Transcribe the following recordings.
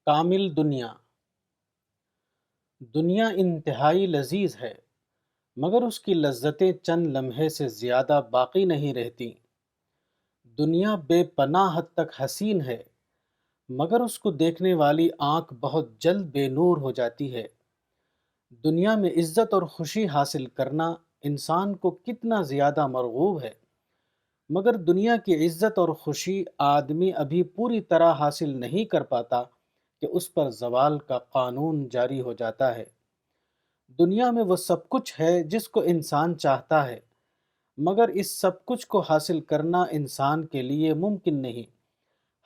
کامل دنیا دنیا انتہائی لذیذ ہے، مگر اس کی لذتیں چند لمحے سے زیادہ باقی نہیں رہتی۔ دنیا بے پناہ حد تک حسین ہے، مگر اس کو دیکھنے والی آنکھ بہت جلد بے نور ہو جاتی ہے۔ دنیا میں عزت اور خوشی حاصل کرنا انسان کو کتنا زیادہ مرغوب ہے، مگر دنیا کی عزت اور خوشی آدمی ابھی پوری طرح حاصل نہیں کر پاتا کہ اس پر زوال کا قانون جاری ہو جاتا ہے۔ دنیا میں وہ سب کچھ ہے جس کو انسان چاہتا ہے، مگر اس سب کچھ کو حاصل کرنا انسان کے لیے ممکن نہیں،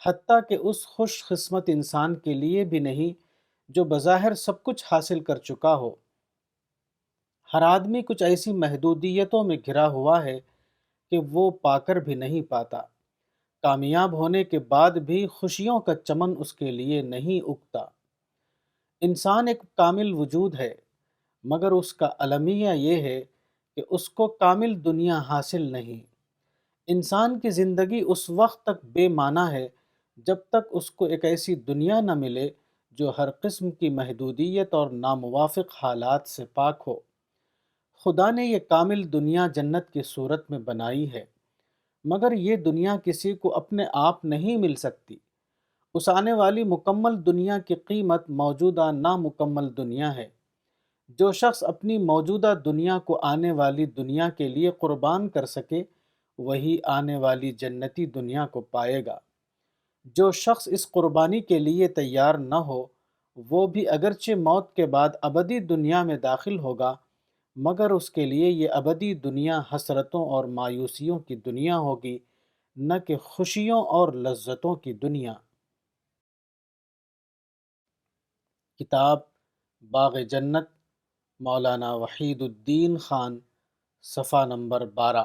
حتیٰ کہ اس خوش قسمت انسان کے لیے بھی نہیں جو بظاہر سب کچھ حاصل کر چکا ہو۔ ہر آدمی کچھ ایسی محدودیتوں میں گھرا ہوا ہے کہ وہ پا کر بھی نہیں پاتا۔ کامیاب ہونے کے بعد بھی خوشیوں کا چمن اس کے لیے نہیں اگتا۔ انسان ایک کامل وجود ہے، مگر اس کا المیہ یہ ہے کہ اس کو کامل دنیا حاصل نہیں۔ انسان کی زندگی اس وقت تک بے معنی ہے جب تک اس کو ایک ایسی دنیا نہ ملے جو ہر قسم کی محدودیت اور ناموافق حالات سے پاک ہو۔ خدا نے یہ کامل دنیا جنت کی صورت میں بنائی ہے، مگر یہ دنیا کسی کو اپنے آپ نہیں مل سکتی۔ اس آنے والی مکمل دنیا کی قیمت موجودہ نامکمل دنیا ہے۔ جو شخص اپنی موجودہ دنیا کو آنے والی دنیا کے لیے قربان کر سکے، وہی آنے والی جنتی دنیا کو پائے گا۔ جو شخص اس قربانی کے لیے تیار نہ ہو، وہ بھی اگرچہ موت کے بعد ابدی دنیا میں داخل ہوگا، مگر اس کے لیے یہ ابدی دنیا حسرتوں اور مایوسیوں کی دنیا ہوگی، نہ کہ خوشیوں اور لذتوں کی دنیا۔ کتاب باغ جنت، مولانا وحید الدین خان، صفحہ نمبر 12۔